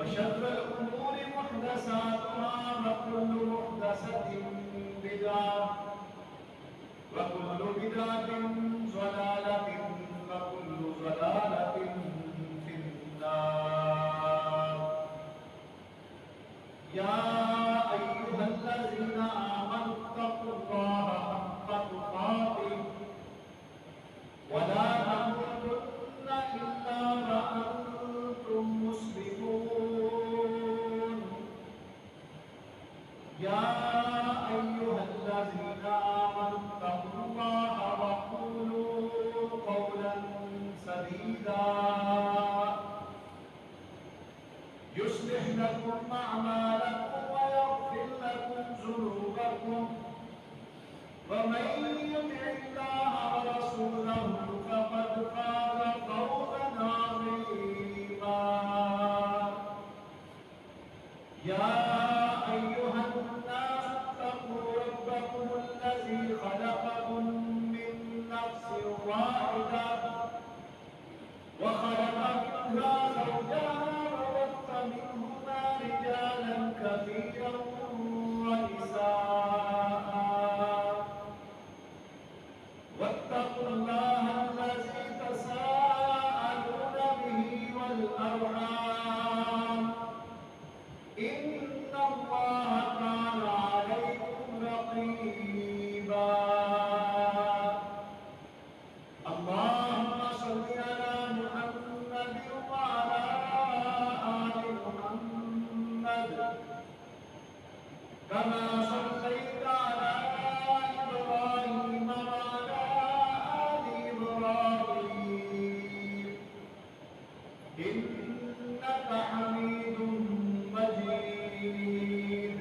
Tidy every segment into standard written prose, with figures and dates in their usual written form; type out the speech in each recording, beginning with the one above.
وشر الأمور محدثاتها وكل محدثة بدعة وكل بدعة ضلالة وكل ضلالة في النار. يا أيها الذين آمنوا اتقوا الله حق تقاته ولا تموتن إلا وأنتم مسلمون. يا أيها الذين آمنوا اتقوا الله وقولوا قولا سديدا يصلح لكم أعمالكم ويغفر لكم ذنوبكم ومن يطع الله ورسوله فقد فاز فوزا عظيما. يا أيها الناس اتقوا ربكم الذي خلقكم من نفس واحدة وخلق منها زوجها وبث منهما رجالا كثيرا ونساء واتقوا الله الذي تساءلون به والأرحام إن الله كان عليكم رقيبا. اللهم صل على محمد وعلى آل محمد كما صليت على إبراهيم وعلى آل إبراهيم إنك حميد مجيد.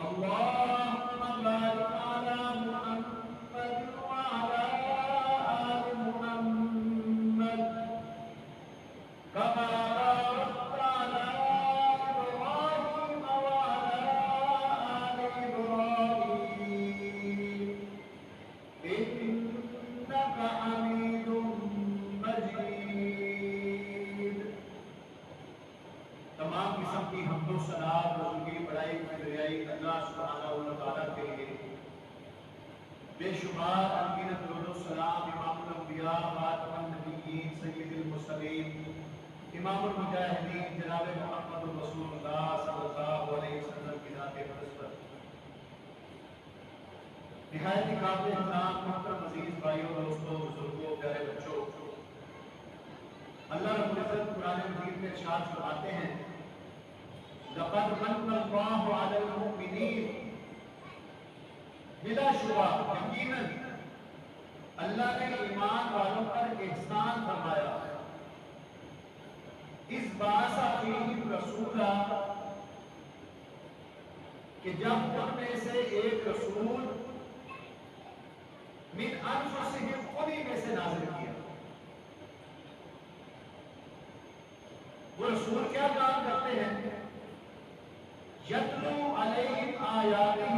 اللهم بارك على محمد وعلى آل محمد كما باركت على إبراهيم وعلى آل إبراهيم إنك حميد مجيد. تمام قسم کی حمد و ثنا رسول کی بڑائی کبریائی اللہ سبحانہ و تعالیٰ کے لیے. بے شمار انگیرت درود و سلام امام الانبیاء خاتم النبیین سید المرسلین امام المجاہدین جناب محمد رسول اللہ صلی اللہ علیہ وسلم کی ذات اقدس پر. نہایت ہی قابل احترام محترم عزیز بھائیوں دوستوں بزرگوں پیارے بچوں، اللہ رب العزت قرآن مجید میں ارشاد فرماتے ہیں لقد من اللہ علی المؤمنین، بلا شبہ یقیناً اللہ نے ایمان والوں پر احسان فرمایا. اس بعث فیہم رسولا، کہ جب ان میں سے ایک رسول من انفسہم انہی میں سے نازل کیا. وہ رسول کیا کام کرتے ہیں؟ یتلو علیہم آیاتہ،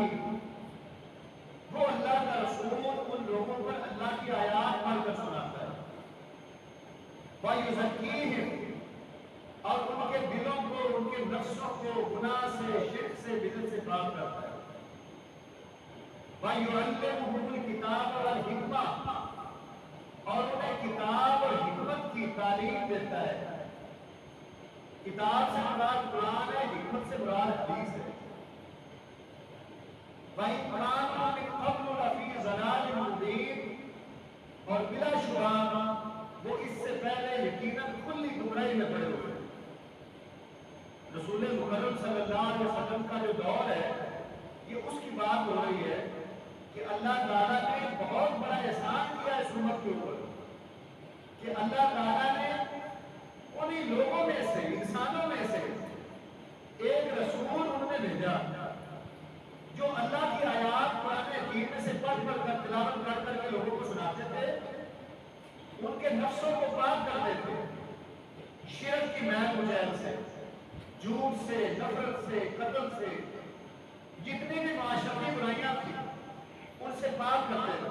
وہ اللہ کا رسول ان لوگوں پر اللہ کی آیات پڑھ کر سناتا ہے. وَيُزَكِّيهِمْ، اور ان کے دلوں کو ان کے نفسوں کو گناہ سے شرک سے بدعت سے پاک کرتا ہے. وَيُعَلِّمُهُمُ الْكِتَابَ وَالْحِکْمَةَ، اور انہیں کتاب اور حکمت کی تعلیم دیتا ہے. کتاب سے مراد قرآن ہے، حکمت سے مراد حدیث ہے. وَإِنْ كَانُوا مِنْ قَبْلُ لَفِي ضَلَالٍ مُبِينٍ، اور بلا شبہ وہ اس سے پہلے یقیناً کھلی گمراہی میں پڑے ہوئے. رسول مکرم صلی اللہ علیہ وسلم کا جو دور ہے یہ اس کی بات ہو رہی ہے کہ اللہ تعالیٰ نے بہت بڑا احسان کیا اس امت کے اوپر کہ اللہ تعالیٰ نے انہی لوگوں میں سے، انسانوں میں سے ایک رسول ان میں بھیجا جو اللہ کی آیات قرآن حکیم میں سے پڑھ پڑھ کر تلاوت کر کر کے لوگوں کو سناتے تھے، ان کے نفسوں کو پاک کرتے تھے شرک کی میل مجیل سے، جھوٹ سے، نفرت سے، قتل سے، جتنی بھی معاشرتی برائیاں تھیں ان سے پاک کرتے تھے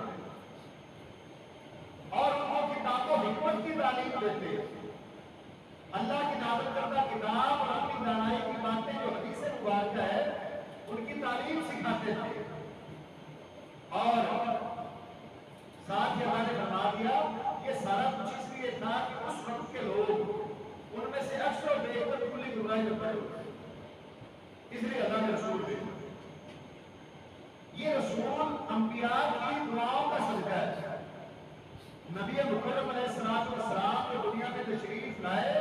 اور ان کو کتاب و حکمت کی تعلیم دیتے. اللہ کی نازل کردہ کتاب اور اپنی دانائی کی باتیں جو حدیث مبارکہ ہے ان کی تعلیم سکھاتے تھے، اور ساتھ ہی ہمارے فرما دیا یہ سارا کچھ اس لیے تھا کہ اس وقت کے لوگ ان میں سے اکثر و بیشتر کھلی گمراہی میں پڑے ہوئے، اس لیے اللہ نے رسول بھیجا۔ یہ رسول انبیاء کی دعاؤں کا صدقہ ہے۔ نبی مکرم علیہ السلام جو دنیا میں تشریف لائے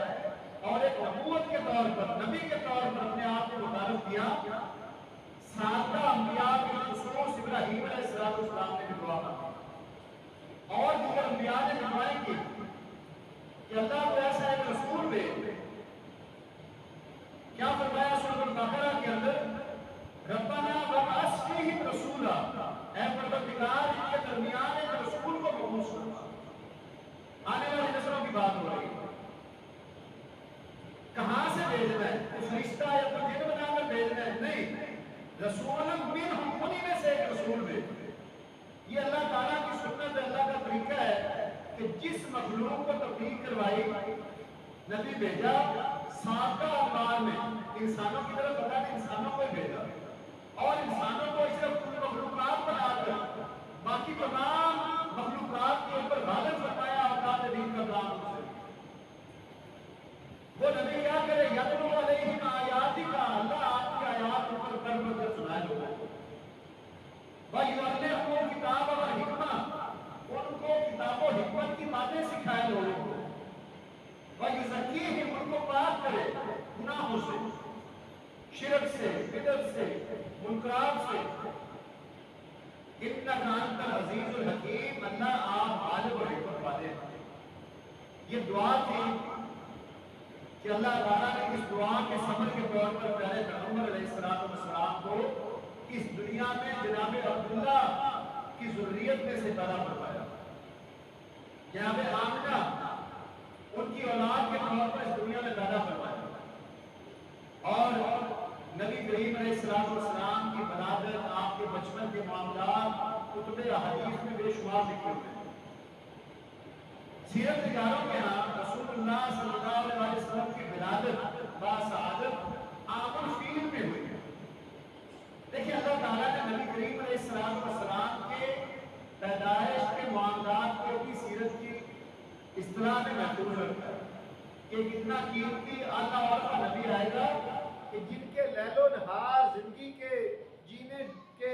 اور ایک نبوت کے طور پر، نبی کے طور پر اپنے آپ کو متعارف کیا، سابقہ انبیاء کے خصوص ابراہیم علیہ السلام نے بھی دعا مانگی اور دیگر انبیاء نے دعائیں کی کہ اللہ کو ایسا ایک رسول دے۔ کیا فرمایا سورۃ البقرہ کے اندر، ربنا وابعث فیہم رسولا، اے پروردگار ان کے درمیان ایک رسول کو مبعوث کر۔ آنے والی نسلوں کی بات ہو رہی ہے، کہاں سے بھیجنا ہے؟ کوئی فرشتہ یا کوئی جن بنا کر بھیجنا ہے؟ نہیں، رسول منہم، انہی میں سے ایک رسول بھیجنا۔ یہ اللہ تعالیٰ کی سنت، اللہ کا طریقہ ہے کہ جس مخلوق کو تبلیغ کروائی نبی بھیجا، سابقہ اخبار میں انسانوں کی طرف اللہ نے انسانوں کو ہی بھیجا، اور انسانوں کو صرف کچھ مخلوقات بنا کر باقی تمام مخلوقات کے اوپر غالب فرمایا اور کہا دین کا کام سے۔ وہ نبی کیا کرے؟ یتلو علیہم آیاتک، اللہ آپ کی آیات پر کر کر سنائے لوگوں کو، وَيُعَلِّمُهُمُ الْكِتَابَ وَالْحِکْمَةَ، ان کو کتاب و حکمت کی باتیں سکھائے لوگوں کو، وَيُزَکِّیہِمْ، ان کو پاک کرے گناہوں سے، شرک سے، بدعت سے، منکرات سے۔ اِنَّکَ أَنتَ الْعَزِیزُ الْحَکِیمُ، اللہ آپ غالب اور حکمت والے ہیں۔ یہ دعا تھی کہ اللہ تعالیٰ نے اس دعا کے ثمر کے طور پر پیارے پیغمبر علیہ السلام کو اس دنیا میں جناب عبداللہ کی ذریت میں سے پیدا فرمایا۔ جناب آمنہ ان کی اولاد کے طور پر اس دنیا میں پیدا فرمایا، اور نبی کریم علیہ السلام کی ولادت، آپ کے بچپن کے معاملات کتب احادیث میں بے شمار ذکر ہوئے۔ سیرت نگاروں کے ہاں رسول اللہ صلی اللہ علیہ وسلم کی ولادت باسعادت عام الفیل میں ہوئی۔ دیکھیں اللہ تعالیٰ نے نبی کریم علیہ السلام کے پیدائش کے معاملات کو بھی سیرت کی اصطلاح میں محفوظ رکھا ہے کہ کتنا قیمتی اعلیٰ اور کا نبی آئے گا کہ جن کے لیل و نہار زندگی کے جینے کے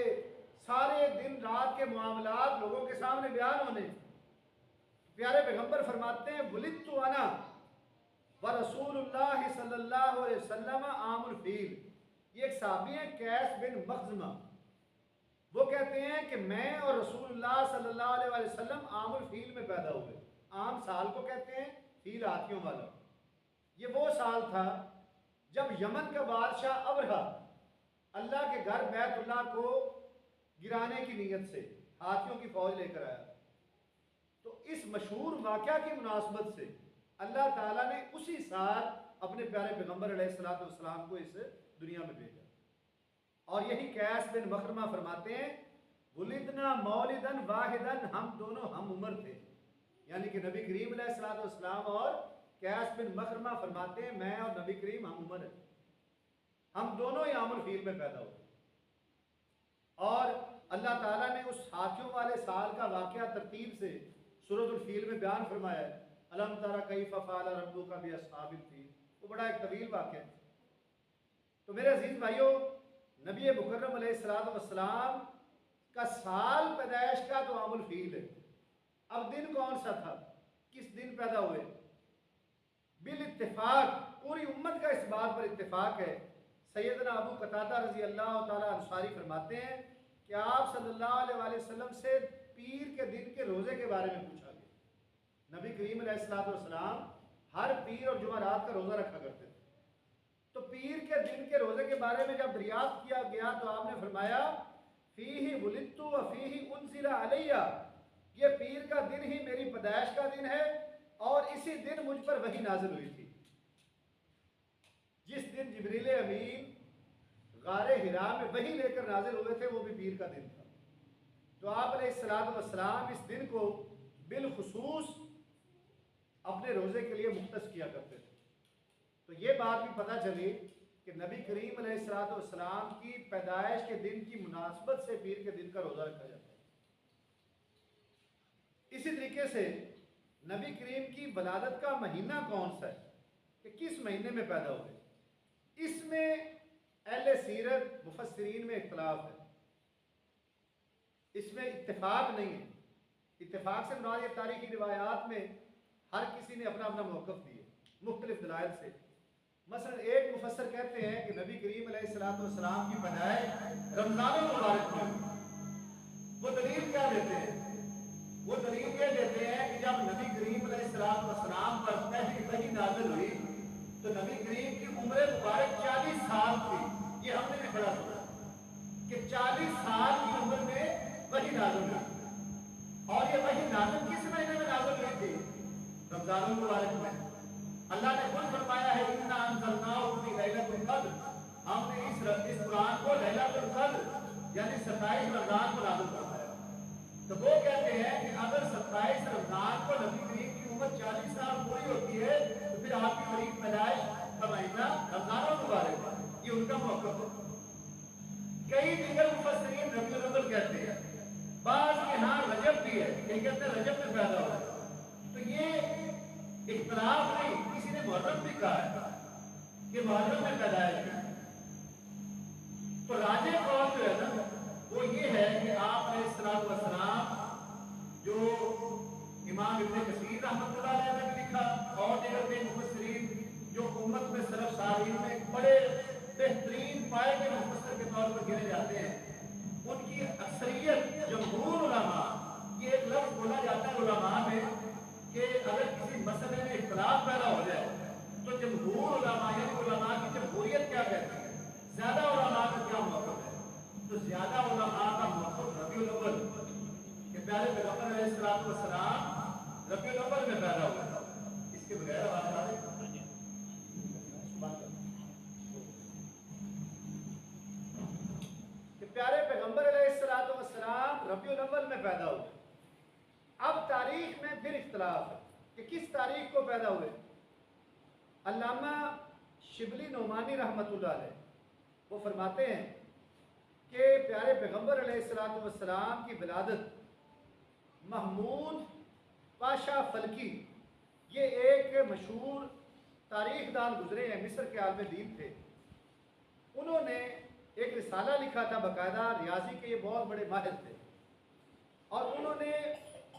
سارے دن رات کے معاملات لوگوں کے سامنے بیان ہونے۔ پیارے پیغمبر فرماتے ہیں ولدت انا ورسول اللہ صلی اللہ علیہ وسلم عام الفیل۔ یہ ایک صحابی ہیں قیس بن مخزمہ، وہ کہتے ہیں کہ میں اور رسول اللہ صلی اللہ علیہ وسلم عام الفیل میں پیدا ہوئے۔ عام سال کو کہتے ہیں، فیل ہاتھیوں والا۔ یہ وہ سال تھا جب یمن کا بادشاہ ابرہہ اللہ کے گھر بیت اللہ کو گرانے کی نیت سے ہاتھیوں کی فوج لے کر آیا۔ تو اس مشہور واقعہ کی مناسبت سے اللہ تعالیٰ نے اسی سال اپنے پیارے پیغمبر علیہ السلام کو اس دنیا میں بھیجا۔ اور یہی قیس بن مخرمہ فرماتے ہیں ولدنا مولدن واحدن، ہم دونوں ہم عمر تھے، یعنی کہ نبی کریم علیہ السلام اور قیس بن مخرمہ فرماتے ہیں میں اور نبی کریم ہم عمر ہیں، ہم دونوں ہی عام الفیل میں پیدا ہوئے۔ اور اللہ تعالیٰ نے اس ہاتھیوں والے سال کا واقعہ ترتیب سے سورۃ الفیل میں بیان فرمایا ہے، الم تر کیف فعل ربک باصحاب الفیل، وہ بڑا ایک طویل واقعہ ہے۔ تو میرے عزیز بھائیوں، نبی مکرم علیہ السلام کا سال پیدائش کا تو عام الفیل ہے۔ اب دن کون سا تھا، کس دن پیدا ہوئے؟ بالاتفاق پوری امت کا اس بات پر اتفاق ہے، سیدنا ابو قتادہ رضی اللہ تعالیٰ انصاری فرماتے ہیں کہ آپ صلی اللہ علیہ وسلم سے پیر کے دن کے روزے کے بارے میں پوچھا گیا۔ نبی کریم علیہ السلام ہر پیر اور جمعرات کا روزہ رکھا کرتے تھے، تو پیر کے دن کے روزے کے بارے میں جب دریافت کیا گیا تو آپ نے فرمایا فیہ ولدت و فیہ انزل علیہ، یہ پیر کا دن ہی میری پیدائش کا دن ہے اور اسی دن مجھ پر وحی نازل ہوئی تھی۔ جس دن جبریل امین غار حرا میں وحی لے کر نازل ہوئے تھے وہ بھی پیر کا دن تھا۔ تو آپ علیہ السلام اس دن کو بالخصوص اپنے روزے کے لیے مختص کیا کرتے تھے۔ تو یہ بات بھی پتہ چلی کہ نبی کریم علیہ السلام کی پیدائش کے دن کی مناسبت سے پیر کے دن کا روزہ رکھا جاتا ہے۔ اسی طریقے سے نبی کریم کی ولادت کا مہینہ کون سا ہے، کہ کس مہینے میں پیدا ہوئے، اس میں اہل سیرت مفسرین میں اختلاف ہے، اس میں اتفاق نہیں ہے۔ اتفاق سے مراد یہ تاریخی روایات میں ہر کسی نے اپنا اپنا موقف دیے مختلف دلائل سے۔ مثلا ایک مفسر کہتے ہیں کہ نبی کریم علیہ السلام کی پیدائش رمضان المبارک میں ہوئی۔ وہ دلیل کیا دیتے ہیں؟ وہ دلیل یہ دیتے ہیں کہ جب نبی کریم علیہ السلام پر پہلی وحی نازل ہوئی تو نبی کریم کی عمر مبارک 40 سال تھی۔ یہ ہم نے بھی پڑھا سنا کہ 40 سال کی عمر میں وحی نازل ہوئی، اور یہ وحی نازل کس مہینے میں نازل ہوئی تھی؟ رمضان المبارک میں۔ اللہ نے خود فرمایا ہے اِنَّا أَنزَلْنَاهُ فِي لَيْلَةِ الْقَدْرِ، ہم نے اس قرآن کو لیلۃ القدر یعنی 27 رمضان کو نازل فرمایا۔ تو وہ کہتے ہیں کہ اگر 27 رمضان کو نبی کریم کی عمر 40 سال پوری ہوتی ہے تو پھر آپ کی قریب پیدائش کا مہینہ رمضان المبارک ہے، یہ ان کا موقف ہے۔ کئی دیگر مفسرین ربیع الاول کہتے ہیں، بعض کے ہاں رجب بھی ہے، کئی کہتے ہیں رجب میں پیدا ہوا ہے۔ تو یہ اختلاف نہیں، کسی نے محرم بھی کہا ہے کہ محرم میں پیدائش ہے۔ تو راجح قول جو ہے نا وہ یہ ہے کہ آپ علیہ السلام جو امام ابن کثیر رحمۃ اللہ علیہ نے بھی لکھا اور دیگر کئی مفسرین جو امت میں سلف صالحین میں بڑے بہترین پائے گئے مفسر کے طور پر گنے جاتے ہیں، ان کی اکثریت جمہور علماء، یہ ایک لفظ بولا جاتا ہے علماء میں کہ اگر کسی مسئلے میں اختلاف پیدا ہو جائے تو جمہور علماء یعنی علماء کی جمہوریت کیا کہتی ہے، زیادہ علماء کا کیا موقف ہے؟ تو زیادہ علماء کا موقف ربیع الاول کہ پیارے پیغمبر علیہ السلام ربیع الاول میں پیدا ہوا تھا۔ اس کے بغیر آواز آ رہی کہ پیارے پیغمبر علیہ السلام ربیع الاول میں پیدا ہوئے۔ اب تاریخ میں پھر اختلاف ہے کہ کس تاریخ کو پیدا ہوئے۔ علامہ شبلی نعمانی رحمۃ اللہ علیہ وہ فرماتے ہیں کہ پیارے پیغمبر علیہ السلام کی ولادت محمود پاشا فلکی، یہ ایک مشہور تاریخ دان گزرے ہیں، مصر کے عالم دین تھے، انہوں نے ایک رسالہ لکھا تھا باقاعدہ، ریاضی کے یہ بہت بڑے ماہر تھے، اور انہوں نے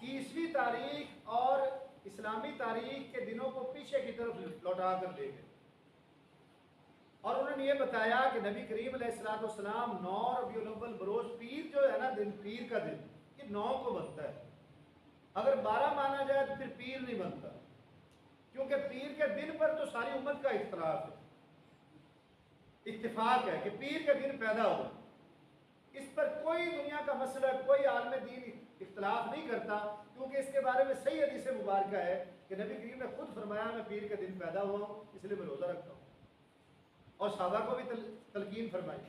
عیسوی تاریخ اور اسلامی تاریخ کے دنوں کو پیچھے کی طرف لوٹا کر دے گئے، اور انہوں نے یہ بتایا کہ نبی کریم علیہ السلام 9 ربیع الاول بروز پیر جو ہے نا دن، پیر کا دن یہ 9 کو بنتا ہے۔ اگر 12 مانا جائے تو پھر پیر نہیں بنتا، کیونکہ پیر کے دن پر تو ساری امت کا اختلاف ہے، اتفاق ہے کہ پیر کے دن پیدا ہوا۔ اس پر کوئی دنیا کا مسئلہ، کوئی عالم دین اختلاف نہیں کرتا، کیونکہ اس کے بارے میں صحیح حدیث مبارکہ ہے کہ نبی کریم نے خود فرمایا میں پیر کے دن پیدا ہوا ہوں اس لیے میں روزہ رکھتا ہوں، اور صحابہ کو بھی تلقین فرمائی۔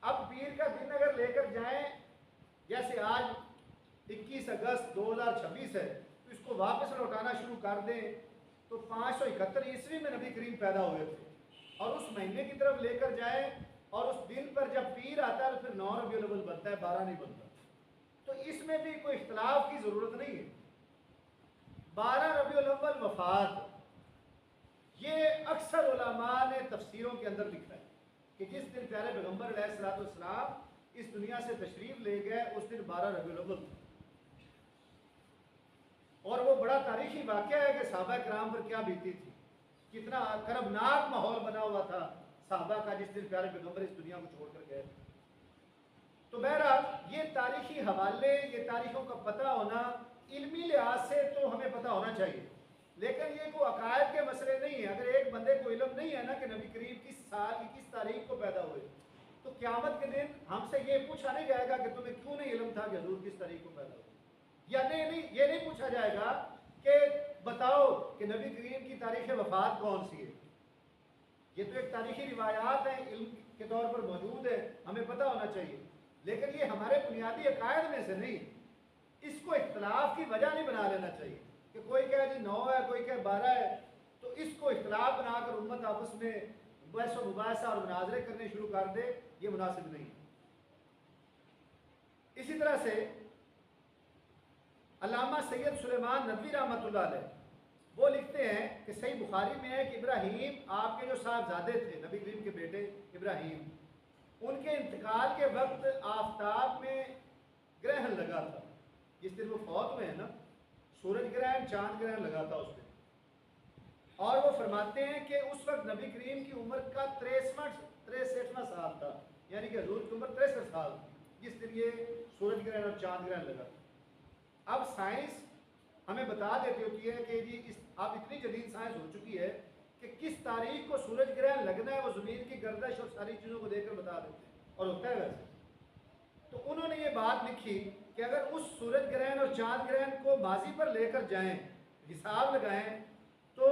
اب پیر کا دن اگر لے کر جائیں، جیسے آج 21 اگست 2026 ہے، تو اس کو واپس لوٹانا شروع کر دیں تو 571 عیسوی میں نبی کریم پیدا ہوئے تھے، اور اس مہینے کی طرف لے کر جائیں اور اس دن پر جب پیر آتا ہے تو پھر 9 ربیع الاول بنتا ہے، 12 نہیں بنتا۔ تو اس میں بھی کوئی اختلاف کی ضرورت نہیں ہے۔ 12 ربیع الاول وفات، یہ اکثر علماء نے تفسیروں کے اندر لکھا ہے کہ جس دن پیارے پیغمبر علیہ السلام اس دنیا سے تشریف لے گئے اس دن 12 ربیع الاول تھا، اور وہ بڑا تاریخی واقعہ ہے کہ صحابہ کرام پر کیا بیتی تھی، کتنا کربناک ماحول بنا ہوا تھا صحابہ کا جس دن پیارے پیغمبر اس دنیا کو چھوڑ کر گئے۔ تو بہرحال یہ تاریخی حوالے، یہ تاریخوں کا پتہ ہونا علمی لحاظ سے تو ہمیں پتہ ہونا چاہیے، لیکن یہ کوئی عقائد کے مسئلے نہیں ہیں۔ اگر ایک بندے کو علم نہیں ہے نا کہ نبی کریم کس سال کی کس تاریخ کو پیدا ہوئے، تو قیامت کے دن ہم سے یہ پوچھا نہیں جائے گا کہ تمہیں کیوں نہیں علم تھا کہ حضور کس تاریخ کو پیدا ہوئے، یا نہیں یہ نہیں پوچھا جائے گا کہ بتاؤ کہ نبی کریم کی تاریخ وفات کون سی ہے۔ یہ تو ایک تاریخی روایات ہیں، علم کے طور پر موجود ہے، ہمیں پتہ ہونا چاہیے، لیکن یہ ہمارے بنیادی عقائد میں سے نہیں۔ اس کو اختلاف کی وجہ نہیں بنا لینا چاہیے کہ کوئی کہے جی 9 ہے، کوئی کہے 12 ہے، تو اس کو اختلاف بنا کر امت امت آپس میں بحث و مباحثہ اور مناظرے کرنے شروع کر دے، یہ مناسب نہیں ہے۔ اسی طرح سے علامہ سید سلیمان ندوی رحمۃ اللہ علیہ وہ لکھتے ہیں کہ صحیح بخاری میں ہے کہ ابراہیم آپ کے جو صاحبزادے تھے، نبی کریم کے بیٹے ابراہیم، ان کے انتقال کے وقت آفتاب میں گرہن لگا تھا، جس دن وہ فوت ہوئے ہیں نا، سورج گرہن چاند گرہن لگا تھا اس دن، اور وہ فرماتے ہیں کہ اس وقت نبی کریم کی عمر کا 63واں سال تھا، یعنی کہ حضور کی عمر 63 سال تھی جس دن یہ سورج گرہن اور چاند گرہن لگا تھا۔ اب سائنس ہمیں بتا دیتی ہوتی ہے کہ جی اب اتنی جدید سائنس ہو چکی ہے کہ کس تاریخ کو سورج گرہن لگنا ہے وہ زمین کی گردش اور ساری چیزوں کو دیکھ کر بتا دیتے ہیں، اور ہوتا ہے ویسے۔ تو انہوں نے یہ بات لکھی کہ اگر اس سورج گرہن اور چاند گرہن کو ماضی پر لے کر جائیں، حساب لگائیں، تو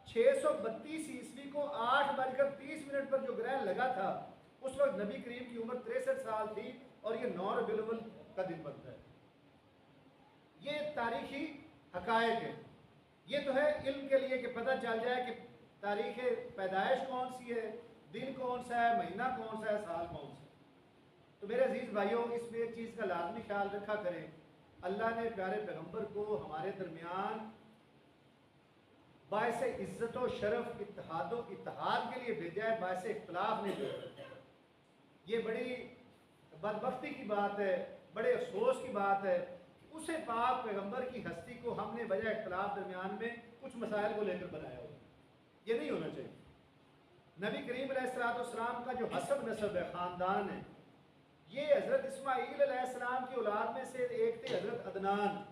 632 عیسوی کو 8:30 پر جو گرہن لگا تھا اس وقت نبی کریم کی عمر 63 سال تھی، اور یہ 9 ربیع الاول کا دن بنتا ہے۔ یہ تاریخی حقائق ہے، یہ تو ہے علم کے لیے کہ پتہ چل جائے کہ تاریخ پیدائش کون سی ہے، دن کون سا ہے، مہینہ کون سا ہے، سال کون سا ہے۔ تو میرے عزیز بھائیوں، اس میں ایک چیز کا لازمی خیال رکھا کریں، اللہ نے پیارے پیغمبر کو ہمارے درمیان باعث عزت و شرف، اتحاد و اتحاد کے لیے بھیجا ہے، باعث اختلاف نہیں بھیجا۔ یہ بڑی بدبختی کی بات ہے، بڑے افسوس کی بات ہے کہ اسے پاک پیغمبر کی ہستی کو ہم نے وجہ اختلاف درمیان میں کچھ مسائل کو لے کر بنایا ہو، یہ نہیں ہونا چاہیے۔ نبی کریم علیہ السلام کا جو حسب نسب ہے، خاندان ہے، یہ حضرت اسماعیل علیہ السلام کی اولاد میں سے ایک تھے حضرت عدنان،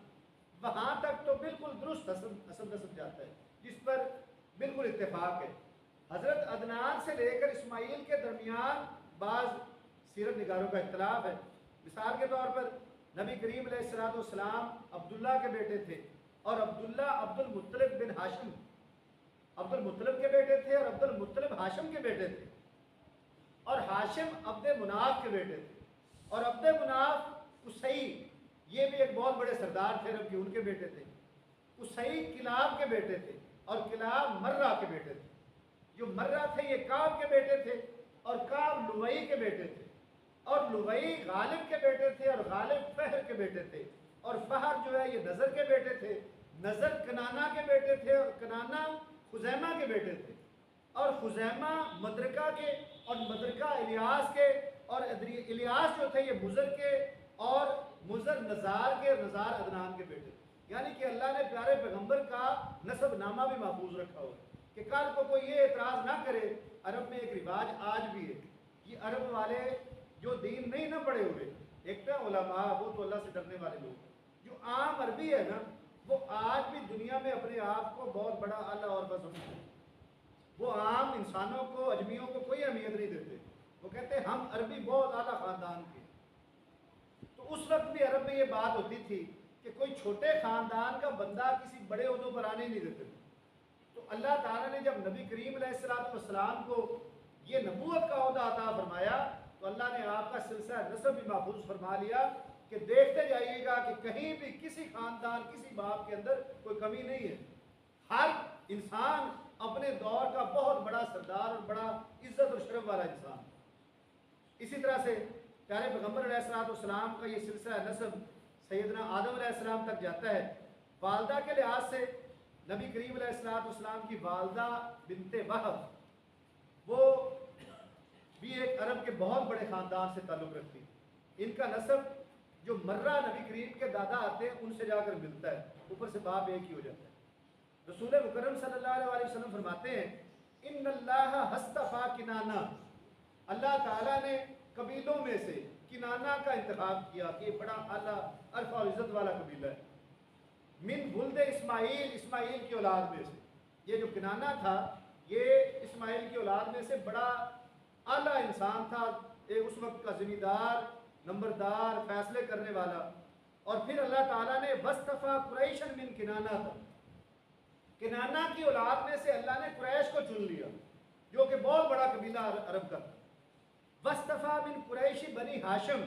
وہاں تک تو بالکل درست حسب نسب جاتا ہے جس پر بالکل اتفاق ہے۔ حضرت عدنان سے لے کر اسماعیل کے درمیان بعض سیرت نگاروں کا اختلاف ہے۔ مثال کے طور پر نبی کریم علیہ السلام عبداللہ کے بیٹے تھے، اور عبداللہ عبد المطلب بن ہاشم، عبد المطلب کے بیٹے تھے، اور عبد المطلب ہاشم کے بیٹے تھے، اور ہاشم عبد مناف کے بیٹے تھے، اور عبد مناف قصی، یہ بھی ایک بہت بڑے سردار تھے عرب کے، ان کے بیٹے تھے۔ قصی کلاب کے بیٹے تھے، اور کلاب مرہ کے بیٹے تھے۔ جو مرہ تھے یہ کعب کے بیٹے تھے، اور کعب لوئی کے بیٹے تھے، اور لوئی غالب کے بیٹے تھے، اور غالب فہر کے بیٹے تھے، اور فہر جو ہے یہ نظر کے بیٹے تھے، نظر کنانا کے بیٹے تھے، اور کنانا خزیمہ کے بیٹے تھے، اور خزیمہ مدرکہ کے، اور مدرکہ الیاس کے، اور الیاس جو تھے یہ مزر کے، اور مزر نزار کے، نزار عدنان کے بیٹے تھے۔ یعنی کہ اللہ نے پیارے پیغمبر کا نسب نامہ بھی محفوظ رکھا ہوا ہے کہ کل کو کوئی یہ اعتراض نہ کرے۔ عرب میں ایک رواج آج بھی ہے، یہ عرب والے جو دین نہیں نہ پڑے ہوئے، ایک تو علماء، وہ تو اللہ سے ڈرنے والے لوگ، جو عام عربی ہے نا، وہ آج بھی دنیا میں اپنے آپ کو بہت بڑا اعلیٰ اور سمجھتے ہیں۔ وہ عام انسانوں کو، اجمیوں کو کوئی اہمیت نہیں دیتے، وہ کہتے ہیں ہم عربی بہت اعلیٰ خاندان کے۔ تو اس وقت بھی عرب میں یہ بات ہوتی تھی کہ کوئی چھوٹے خاندان کا بندہ کسی بڑے عہدوں پر آنے نہیں دیتے تھے۔ تو اللہ تعالیٰ نے جب نبی کریم علیہ السلام کو یہ نبوت کا عہدہ عطا فرمایا تو اللہ نے آپ کا سلسلہ نسب بھی محفوظ فرما لیا کہ دیکھتے جائیے گا کہ کہیں بھی کسی خاندان، کسی باپ کے اندر کوئی کمی نہیں ہے۔ ہر انسان اپنے دور کا بہت بڑا سردار اور بڑا عزت اور شرف والا انسان۔ اسی طرح سے پیارے پیغمبر علیہ السلام کا یہ سلسلہ نسب سیدنا آدم علیہ السلام تک جاتا ہے۔ والدہ کے لحاظ سے نبی کریم علیہ السلام کی والدہ بنت وہب، وہ بھی ایک عرب کے بہت بڑے خاندان سے تعلق رکھتی۔ ان کا نسب جو مرہ نبی کریم کے دادا آتے ہیں ان سے جا کر ملتا ہے، اوپر سے باپ ایک ہی ہو جاتا ہے۔ رسول مکرم صلی اللہ علیہ وسلم فرماتے ہیں ان اللہ ہستفا کنانا، اللہ تعالیٰ نے قبیلوں میں سے کنانا کا انتخاب کیا کہ یہ بڑا اعلیٰ عرف اور عزت والا قبیلہ ہے۔ من ولد اسماعیل، اسماعیل کی اولاد میں سے، یہ جو کنانا تھا یہ اسماعیل کی اولاد میں سے بڑا اعلیٰ انسان تھا، ایک اس وقت کا ذمہ دار، نمبردار، فیصلے کرنے والا۔ اور پھر اللہ تعالیٰ نے وصطفیٰ قریشن من کنانا تھا، کنانا کی اولاد میں سے اللہ نے قریش کو چن لیا جو کہ بہت بڑا قبیلہ عرب کا تھا۔ وصطفیٰ من قریش بنی ہاشم،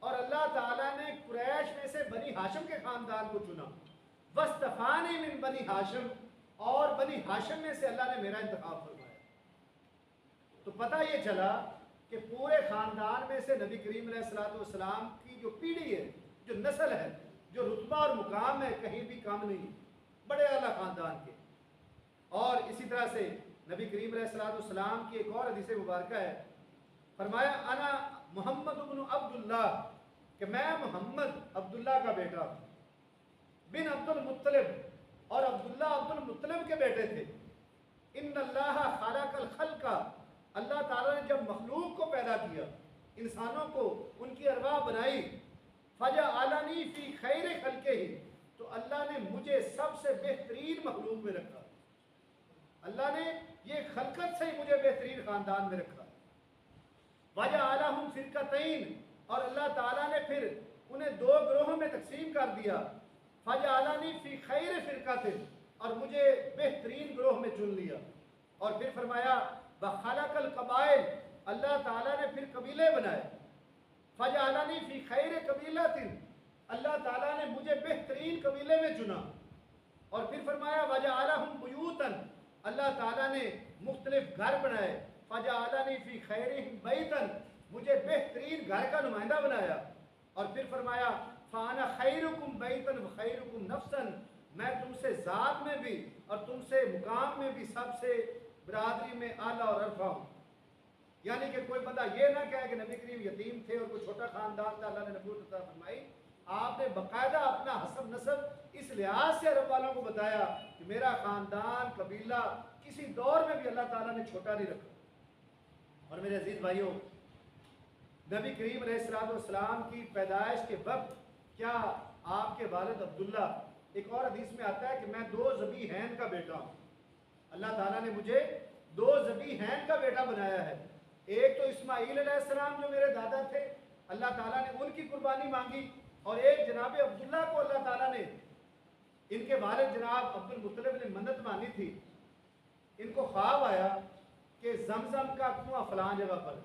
اور اللہ تعالیٰ نے قریش میں سے بنی ہاشم کے خاندان کو چنا۔ وصطفانی من بنی ہاشم، اور بنی ہاشم میں سے اللہ نے میرا انتخاب فرمایا۔ تو پتہ یہ چلا کہ پورے خاندان میں سے نبی کریم علیہ السلام کی جو پیڑھی ہے، جو نسل ہے، جو رتبہ اور مقام ہے، کہیں بھی کم نہیں، بڑے اعلیٰ خاندان کے۔ اور اسی طرح سے نبی کریم علیہ السلام کی ایک اور حدیث مبارکہ ہے، فرمایا انا محمد بن عبداللہ، کہ میں محمد عبداللہ کا بیٹا ہوں، بن عبد المطلب، اور عبداللہ عبد المطلب کے بیٹے تھے۔ ان اللہ خلق الخلق، اللہ تعالیٰ نے جب مخلوق کو پیدا کیا، انسانوں کو ان کی ارواح بنائی، فجعلنی فی خیر خلقہ، تو اللہ نے مجھے سب سے بہترین مخلوق میں رکھا، اللہ نے یہ خلقت سے ہی مجھے بہترین خاندان میں رکھا۔ وجعلہم فرقتین، اور اللہ تعالیٰ نے پھر انہیں دو گروہوں میں تقسیم کر دیا، فجعلنی فی خیر فرقۃ، اور مجھے بہترین گروہ میں چن لیا۔ اور پھر فرمایا وخلق القبائل، اللہ تعالیٰ نے پھر قبیلے بنائے، فجعلنی فی خیر قبیلۃ، اللہ تعالیٰ نے مجھے بہترین قبیلے میں چنا۔ اور پھر فرمایا وجعلہم بیوتا، اللہ تعالیٰ نے مختلف گھر بنائے، فجعلنی فی خیرہم بیتا، مجھے بہترین گھر کا نمائندہ بنایا۔ اور پھر فرمایا فانا خیرکم بیتا وخیرکم نفسا، میں تم سے ذات میں بھی اور تم سے مقام میں بھی سب سے برادری میں اعلیٰ اور عرفہ ہوں۔ یعنی کہ کوئی بندہ یہ نہ کہے کہ نبی کریم یتیم تھے اور کوئی چھوٹا خاندان تھا، اللہ نے نبوت عطا فرمائی، آپ نے باقاعدہ اپنا حسب نسب اس لحاظ سے عرب والوں کو بتایا کہ میرا خاندان قبیلہ کسی دور میں بھی اللہ تعالیٰ نے چھوٹا نہیں رکھا۔ اور میرے عزیز بھائیوں، نبی کریم علیہ السلام کی پیدائش کے وقت کیا آپ کے والد عبداللہ، ایک اور حدیث میں آتا ہے کہ میں دو ذبیحین کا بیٹا ہوں، اللہ تعالیٰ نے مجھے دو ذبیحین کا بیٹا بنایا ہے، ایک تو اسماعیل علیہ السلام جو میرے دادا تھے، اللہ تعالیٰ نے ان کی قربانی مانگی، اور ایک جناب عبداللہ کو اللہ تعالیٰ نے، ان کے والد جناب عبد المطلب نے منت مانی تھی، ان کو خواب آیا کہ زمزم کا کنواں فلاں جگہ پر،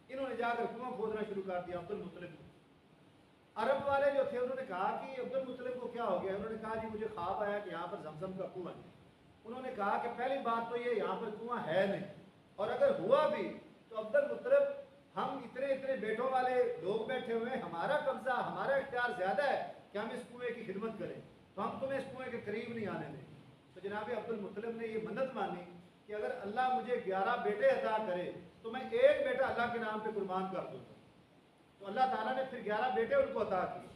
انہوں نے جا کر کنواں کھودنا شروع کر دیا عبد المطلب نے۔ عرب والے جو تھے انہوں نے کہا کہ عبد المطلب کو کیا ہو گیا؟ انہوں نے کہا جی مجھے خواب آیا کہ یہاں پر زمزم کا کنواں ہے۔ انہوں نے کہا کہ پہلی بات تو یہ یہاں پر کنواں ہے نہیں، اور اگر ہوا بھی تو عبد المطلب ہم اتنے بیٹوں والے لوگ بیٹھے ہوئے ہیں، ہمارا قبضہ ہمارا اختیار زیادہ ہے کہ ہم اس کنویں کی خدمت کریں، تو ہم تمہیں اس کنویں کے قریب نہیں آنے دیں۔ تو جناب عبد المطلب نے یہ منت مانی کہ اگر اللہ مجھے 11 بیٹے عطا کرے تو میں ایک بیٹا اللہ کے نام پہ قربان کر دوں گا۔ تو اللہ تعالیٰ نے پھر 11 بیٹے ان کو عطا کیے،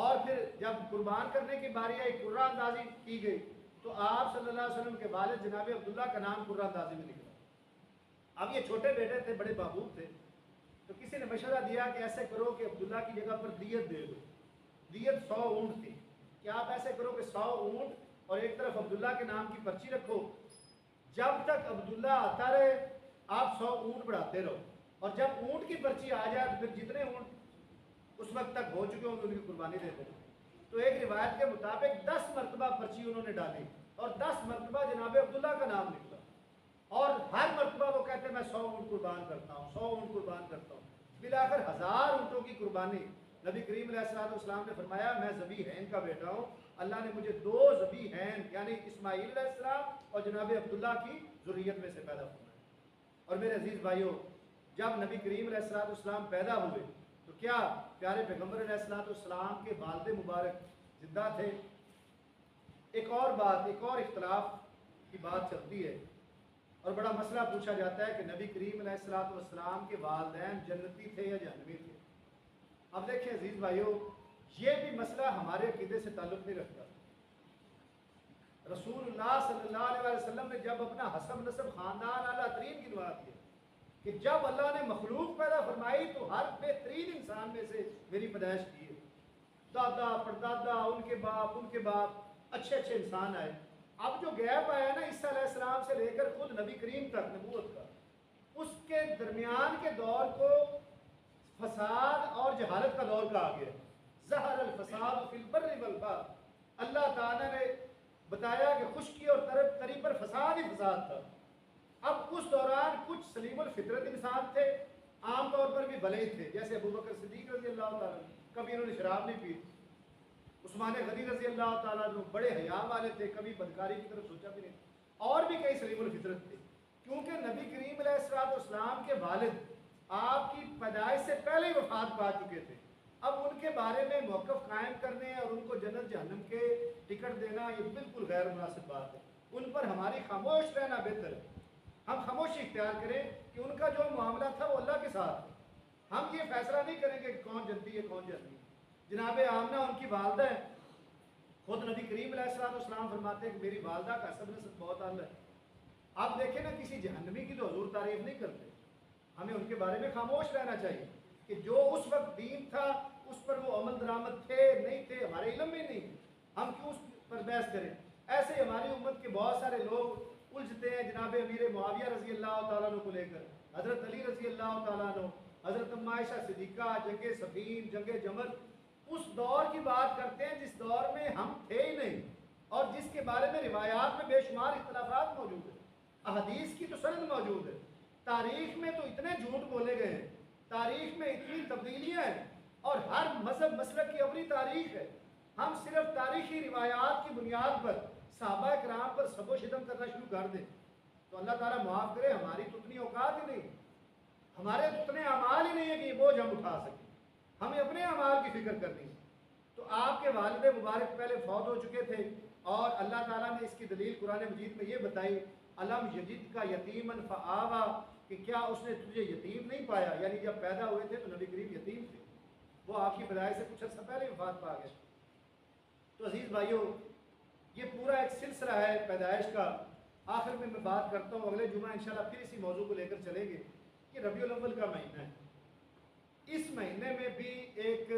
اور پھر جب قربان کرنے کی باری آئی، قرہ اندازی کی گئی، تو آپ صلی اللہ علیہ وسلم کے والد جناب عبداللہ کا نام قرہ اندازی میں نکلا۔ اب یہ چھوٹے بیٹے تھے، بڑے محبوب تھے، تو کسی نے مشورہ دیا کہ ایسے کرو کہ عبداللہ کی جگہ پر دیت دے دو، دیت 100 اونٹ تھی، کہ آپ ایسے کرو کہ 100 اونٹ اور ایک طرف عبداللہ کے نام کی پرچی رکھو، جب تک عبداللہ آتا رہے آپ 100 اونٹ بڑھاتے رہو، اور جب اونٹ کی پرچی آ جائے تو پھر جتنے اونٹ اس وقت تک ہو چکے ہوں گے ان کی قربانی دیتے رہو۔ تو ایک روایت کے مطابق 10 مرتبہ پرچی انہوں نے ڈالی، اور 10 مرتبہ جناب عبداللہ کا نام نکلا، اور ہر مرتبہ وہ کہتے ہیں میں 100 اونٹ قربان کرتا ہوں، 100 اونٹ قربان کرتا ہوں۔ بالآخر 1000 اونٹوں کی قربانی۔ نبی کریم علیہ السلام نے فرمایا میں ذبیحین کا بیٹا ہوں، اللہ نے مجھے 2 ذبیحین یعنی اسماعیل علیہ السلام اور جناب عبداللہ کی ذریت میں سے پیدا فرمایا۔ اور میرے عزیز بھائیوں، جب نبی کریم علیہ السلام پیدا ہوئے تو کیا پیارے پیغمبر علیہ السلام کے والد مبارک زندہ تھے؟ ایک اور بات، ایک اور اختلاف کی بات چلتی ہے، اور بڑا مسئلہ پوچھا جاتا ہے کہ نبی کریم علیہ السلام کے والدین جنتی تھے یا جہنمی تھے؟ اب دیکھیں عزیز بھائیوں، یہ بھی مسئلہ ہمارے عقیدے سے تعلق نہیں رکھتا۔ رسول اللہ صلی اللہ علیہ وسلم نے جب اپنا حسب نسب خاندان اعلیٰ ترین گنوا دیا کہ جب اللہ نے مخلوق پیدا فرمائی تو ہر بہترین انسان میں سے میری پیدائش کی ہے، دادا پردادا ان کے باپ اچھے انسان آئے۔ اب جو گیپ آیا نا عیسیٰ علیہ السلام سے لے کر خود نبی کریم تک نبوت کا، اس کے درمیان کے دور کو فساد اور جہالت کا دور کہا گیا۔ ظہر الفساد فی البر والبحر، اللہ تعالیٰ نے بتایا کہ خشکی اور تری پر فساد ہی فساد تھا۔ اب اس دوران کچھ سلیم الفطرت انسان تھے، عام طور پر بھی بھلے ہی تھے، جیسے ابو بکر صدیق رضی اللہ تعالیٰ، کبھی انہوں نے شراب نہیں پی۔ عثمان غنی رضی اللہ تعالیٰ بڑے حیا والے تھے، کبھی بدکاری کی طرف سوچا بھی نہیں، اور بھی کئی سلیم الفطرت تھے، کیونکہ نبی کریم علیہ السلام کے والد آپ کی پیدائش سے پہلے ہی وفات پا چکے تھے. اب ان کے بارے میں موقف قائم کرنے اور ان کو جنت جہنم کے ٹکٹ دینا یہ بالکل غیر مناسب بات ہے. ان پر ہماری خاموش رہنا بہتر ہے. ہم خاموشی اختیار کریں کہ ان کا جو معاملہ تھا وہ اللہ کے ساتھ ہے. ہم یہ فیصلہ نہیں کریں گے کہ کون جنتی ہے کون جنتی ہے. جناب آمنہ ان کی والدہ ہے. خود نبی کریم علیہ السلام فرماتے ہیں کہ میری والدہ کا حسب نسب بہت اعلیٰ ہے. آپ دیکھیں نا کسی جہنمی کی تو حضور تعریف نہیں کرتے. ہمیں ان کے بارے میں خاموش رہنا چاہیے کہ جو اس وقت دین تھا اس پر وہ عمل درآمد تھے نہیں تھے ہمارے علم میں نہیں. ہم کیوں اس پر بحث کریں. ایسے ہی ہماری امت کے بہت سارے لوگ الجھتے ہیں جناب امیر معاویہ رضی اللہ تعالیٰ عنہ کو لے کر, حضرت علی رضی اللہ تعالیٰ عنہ, حضرت ام عائشہ صدیقہ, جنگ صفین, جنگ جمل. اس دور کی بات کرتے ہیں جس دور میں ہم تھے ہی نہیں اور جس کے بارے میں روایات میں بے شمار اختلافات موجود ہیں. احادیث کی تو سند موجود ہے. تاریخ میں تو اتنے جھوٹ بولے گئے ہیں, تاریخ میں اتنی تبدیلیاں ہیں اور ہر مذہب مسلک کی اپنی تاریخ ہے. ہم صرف تاریخی روایات کی بنیاد پر صحابہ کرام پر سب و شتم کرنا شروع کر دیں تو اللہ تعالیٰ معاف کرے. ہماری تو اتنی اوقات ہی نہیں, ہمارے تو اتنے اعمال ہی نہیں ہے کہ یہ بوجھ ہم اٹھا سکیں. ہمیں اپنے اعمال کی فکر کرنی ہے. تو آپ کے والد مبارک پہلے فوت ہو چکے تھے اور اللہ تعالیٰ نے اس کی دلیل قرآن مجید میں یہ بتائی علم یجد کا یتیمن فآوا, کہ کیا اس نے تجھے یتیم نہیں پایا. یعنی جب پیدا ہوئے تھے تو نبی کریم یتیم تھے, وہ آپ کی پیدائش سے کچھ عرصہ پہلے وفات پا گئے. تو عزیز بھائیوں یہ پورا ایک سلسلہ ہے پیدائش کا. آخر میں بات کرتا ہوں, اگلے جمعہ انشاءاللہ پھر اسی موضوع کو لے کر چلیں گے. یہ ربیع الاول کا مہینہ ہے. اس مہینے میں بھی ایک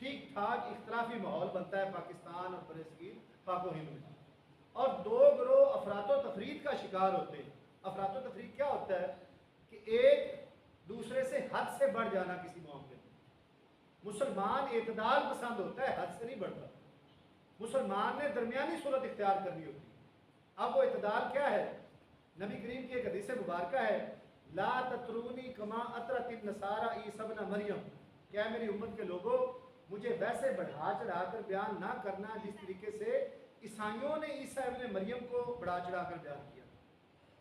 ٹھیک ٹھاک اختلافی ماحول بنتا ہے پاکستان اور برصغیر پاک و ہند میں, اور دو گروہ افراط و تفرید کا شکار ہوتے ہیں. افراط و تفرید کیا ہوتا ہے کہ ایک دوسرے سے حد سے بڑھ جانا کسی معاملے میں. مسلمان اعتدال پسند ہوتا ہے, حد سے نہیں بڑھتا. مسلمان نے درمیانی صورت اختیار کرنی ہوتی ہے. اب وہ اعتدال کیا ہے؟ نبی کریم کی ایک حدیث مبارکہ ہے لا تطرونی کما اطرت النصارى عیسی ابن مریم, کیا میری امت کے لوگوں مجھے ویسے بڑھا چڑھا کر بیان نہ کرنا جس طریقے سے عیسائیوں نے عیسیٰ ابن مریم کو بڑھا چڑھا کر بیان کیا.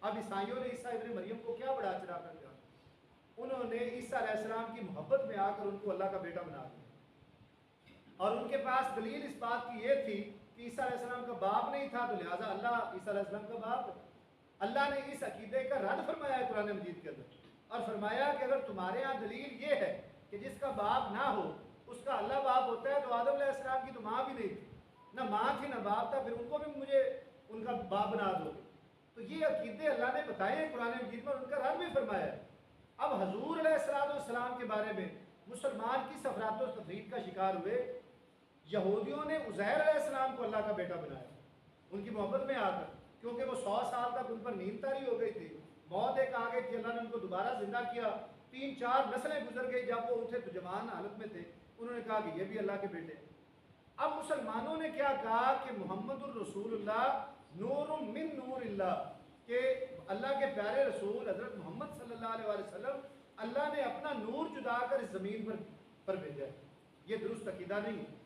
اب عیسائیوں نے عیسیٰ ابن مریم کو کیا بڑھا چڑھا کر بیان کیا؟ انہوں نے عیسیٰ علیہ السلام کی محبت میں آ کر ان کو اللہ کا بیٹا بنا دیا, اور ان کے پاس دلیل اس بات کی یہ تھی کہ عیسیٰ علیہ السلام کا باپ نہیں تھا تو لہٰذا اللہ عیسیٰ علیہ السلام کا باپ ہے. اللہ نے اس عقیدے کا رد فرمایا ہے قرآن مجید کے اندر, اور فرمایا کہ اگر تمہارے ہاں دلیل یہ ہے کہ جس کا باپ نہ ہو اس کا اللہ باپ ہوتا ہے, تو آدم علیہ السلام کی تو ماں بھی نہیں تھی, نہ ماں تھی نہ باپ تھا, پھر ان کو بھی مجھے ان کا باپ بنا دو. تو یہ عقیدے اللہ نے بتائے ہیں قرآن مجید میں, ان کا رد بھی فرمایا ہے. اب حضور علیہ السلام کے بارے میں مسلمان کس افراط و تفرید کا شکار ہوئے؟ یہودیوں نے عزیر علیہ السلام کو اللہ کا بیٹا بنایا ان کی محبت میں آ کر, کیونکہ وہ 100 سال تک ان پر نیند طاری ہو گئی تھی, موت ایک آ گئی تھی, اللہ نے ان کو دوبارہ زندہ کیا, 3-4 نسلیں گزر گئی, جب وہ اٹھے تو جوان حالت میں تھے, انہوں نے کہا کہ یہ بھی اللہ کے بیٹے ہیں. اب مسلمانوں نے کیا کہا کہ محمد الرسول اللہ نور من نور اللہ, کہ اللہ کے پیارے رسول حضرت محمد صلی اللہ علیہ وسلم اللہ نے اپنا نور جدا کر اس زمین پر بھیجا ہے. یہ درست عقیدہ نہیں ہے.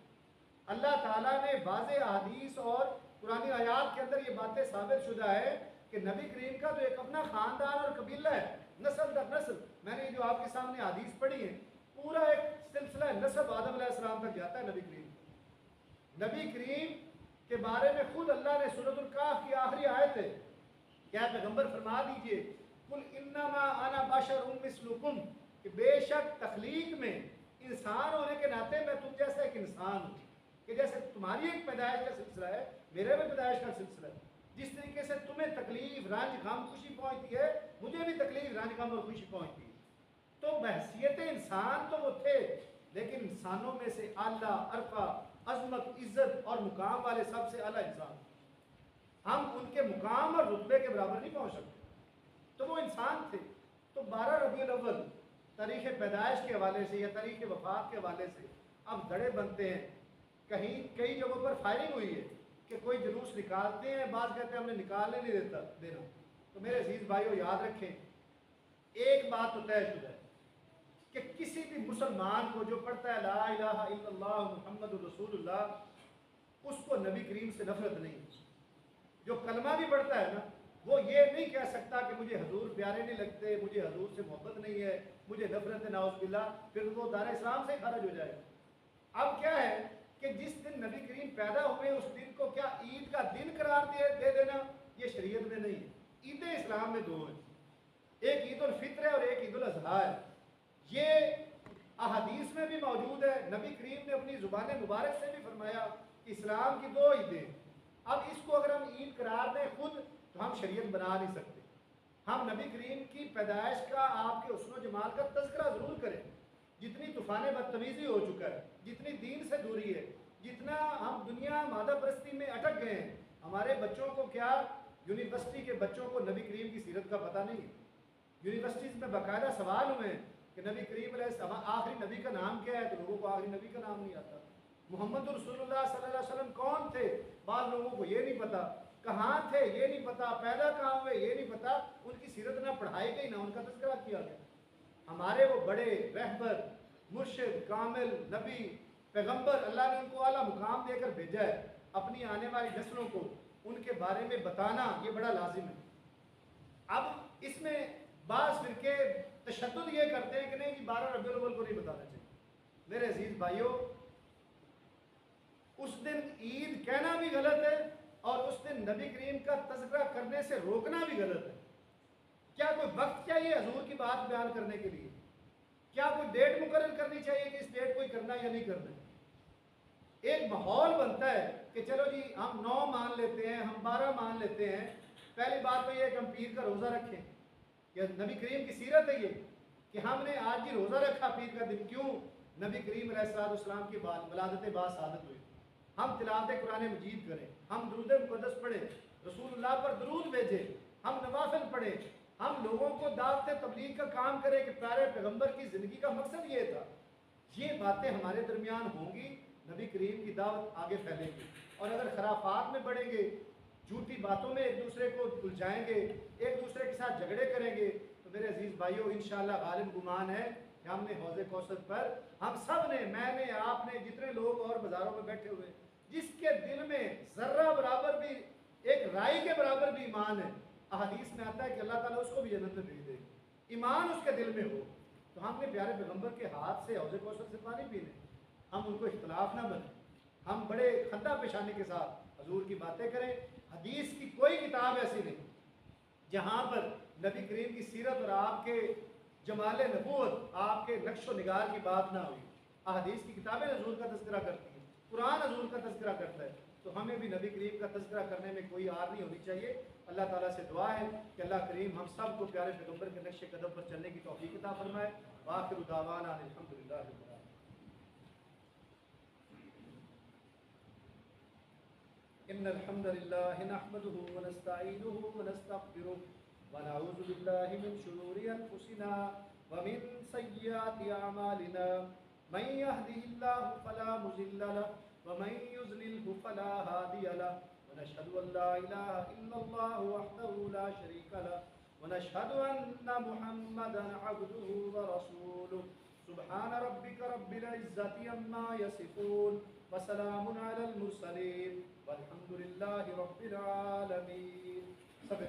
اللہ تعالیٰ نے واضح احادیث اور قرآن آیات کے اندر یہ باتیں ثابت شدہ ہے کہ نبی کریم کا تو ایک اپنا خاندان اور قبیلہ ہے, نسل در نسل. میں نے جو آپ کے سامنے حدیث پڑھی ہے پورا ایک سلسلہ نسب آدم علیہ السلام تک جاتا ہے نبی کریم. نبی کریم کے بارے میں خود اللہ نے سورۃ الکہف کی آخری آیت ہے, کیا پیغمبر فرما دیجئے قل انما انا بشر مثلکم, کہ بے شک تخلیق میں انسان ہونے کے ناطے میں تم جیسا ایک انسان ہوں, کہ جیسے تمہاری ایک پیدائش کا سلسلہ ہے میرے بھی پیدائش کا سلسلہ ہے. جس طریقے سے تمہیں تکلیف رنج غم خوشی پہنچتی ہے مجھے بھی تکلیف رنج غم اور خوشی پہنچتی ہے. تو بحثیت انسان تو وہ تھے, لیکن انسانوں میں سے اعلیٰ عرفہ عظمت عزت اور مقام والے سب سے اعلیٰ انسان, ہم ان کے مقام اور رتبے کے برابر نہیں پہنچ سکتے. تو وہ انسان تھے. تو 12 ربیع الاول تاریخ پیدائش کے حوالے سے یا تاریخ وفات کے حوالے سے اب دڑے بنتے ہیں. کہیں کئی جگہوں پر فائرنگ ہوئی ہے کہ کوئی جلوس نکالتے ہیں, بعض کہتے ہیں ہم نے نکالنے نہیں دینا. تو میرے عزیز بھائیو یاد رکھیں ایک بات تو طے شدہ ہے کہ کسی بھی مسلمان کو جو پڑھتا ہے لا الہ الا اللہ محمد رسول اللہ, اس کو نبی کریم سے نفرت نہیں. جو کلمہ بھی پڑھتا ہے نا وہ یہ نہیں کہہ سکتا کہ مجھے حضور پیارے نہیں لگتے، مجھے حضور سے محبت نہیں ہے، مجھے نفرت ہے نعوذ باللہ، پھر وہ دار اسلام سے خارج ہو جائے گا۔ اب کیا ہے کہ جس دن نبی کریم پیدا ہوئے اس دن کو کیا عید کا دن قرار دے دینا، یہ شریعت میں نہیں ہے۔ عید اسلام میں دو ہیں، ایک عید الفطر ہے اور ایک عید الاضحیٰ ہے۔ یہ احادیث میں بھی موجود ہے، نبی کریم نے اپنی زبان مبارک سے بھی فرمایا کہ اسلام کی دو عیدیں۔ اب اس کو اگر ہم عید قرار دیں خود تو ہم شریعت بنا نہیں سکتے۔ ہم نبی کریم کی پیدائش کا، آپ کے حسن و جمال کا تذکرہ ضرور کریں، جتنی طوفان بدتمیزی ہو چکا ہے، جتنی دین سے دوری ہے، جتنا ہم دنیا مادہ پرستی میں اٹک گئے ہیں۔ ہمارے بچوں کو کیا، یونیورسٹی کے بچوں کو نبی کریم کی سیرت کا پتہ نہیں ہے۔ یونیورسٹیز میں باقاعدہ سوال ہوئے ہیں کہ نبی کریم علیہ السلام آخری نبی کا نام کیا ہے، تو لوگوں کو آخری نبی کا نام نہیں آتا۔ محمد رسول اللہ صلی اللہ علیہ وسلم کون تھے، بعض لوگوں کو یہ نہیں پتا، کہاں تھے یہ نہیں پتا، پیدا کہاں ہوئے یہ نہیں پتا، ان کی سیرت نہ پڑھائی گئی نہ ان کا تذکرہ کیا گیا۔ ہمارے وہ بڑے رہبر، مرشد، کامل، نبی، پیغمبر، اللہ نے ان کو اعلیٰ مقام دے کر بھیجا ہے، اپنی آنے والی نسلوں کو ان کے بارے میں بتانا یہ بڑا لازم ہے۔ اب اس میں بعض فرقے تشدد یہ کرتے ہیں کہ نہیں جی 12 ربیع الاول کو نہیں بتانا چاہیے۔ میرے عزیز بھائیوں، اس دن عید کہنا بھی غلط ہے اور اس دن نبی کریم کا تذکرہ کرنے سے روکنا بھی غلط ہے۔ کیا کوئی وقت چاہیے حضور کی بات بیان کرنے کے لیے؟ کیا کوئی ڈیٹ مقرر کرنی چاہیے کہ اس ڈیٹ کو کرنا یا نہیں کرنا؟ ایک ماحول بنتا ہے کہ چلو جی ہم 9 مان لیتے ہیں، ہم 12 مان لیتے ہیں۔ پہلی بات تو یہ کہ ہم پیر کا روزہ رکھیں، یا نبی کریم کی سیرت ہے یہ کہ ہم نے آج بھی روزہ رکھا پیر کا دن، کیوں؟ نبی کریم علیہ السلام کی بات ولادت با سعادت ہوئی۔ ہم تلاوت قرآن مجید کریں، ہم درود مقدس پڑھیں، رسول اللہ پر درود بھیجیں، ہم نوافل پڑھیں، ہم لوگوں کو دعوت تبلیغ کا کام کریں کہ پیارے پیغمبر کی زندگی کا مقصد یہ تھا۔ یہ باتیں ہمارے درمیان ہوں گی، نبی کریم کی دعوت آگے پھیلے گی۔ اور اگر خرافات میں بڑھیں گے، جھوٹی باتوں میں ایک دوسرے کو الجھائیں گے، ایک دوسرے کے ساتھ جھگڑے کریں گے، تو میرے عزیز بھائیوں انشاءاللہ غالب گمان ہے کہ ہم نے حوض کوثر پر، ہم سب نے، میں نے، آپ نے، جتنے لوگ اور بازاروں میں بیٹھے ہوئے، جس کے دل میں ذرہ برابر بھی، ایک رائی کے برابر بھی ایمان ہے، احادیث میں آتا ہے کہ اللہ تعالیٰ اس کو بھی جنت میں بھیج دے گا۔ ایمان اس کے دل میں ہو تو ہم نے پیارے پیغمبر کے ہاتھ سے حوض کوثر سے پانی پینے، ہم ان کو اختلاف نہ بنے، ہم بڑے خندہ پیشانی کے ساتھ حضور کی باتیں کریں۔ حدیث کی کوئی کتاب ایسی نہیں جہاں پر نبی کریم کی سیرت اور آپ کے جمال نبوت، آپ کے نقش و نگار کی بات نہ ہوئی۔ احادیث کی کتابیں حضور کا تذکرہ کرتی ہیں، قرآن حضور کا تذکرہ کرتا ہے، تو ہمیں بھی نبی کریم کا تذکرہ کرنے میں کوئی آر نہیں ہونی چاہیے۔ اللہ تعالیٰ سے دعا ہے کہ اللہ کریم ہم سب کو پیارے پیغمبر کے نقش قدم پر چلنے کی توفیق عطا فرمائے۔ وآخر دعوانا ان الحمدللہ رب العالمین۔ ان الحمد لله نحمده ونستعينه ونستغفره ونعوذ بالله من شرور انفسنا ومن سيئات اعمالنا، من يهده الله فلا مضل له ومن يضلل فلا هادي له، ونشهد ان لا اله الا الله وحده لا شريك له، ونشهد ان محمدا عبده ورسوله۔ سبحان ربك رب العزة عما يصفون وسلام على المرسلين والحمد لله رب العالمين۔ سب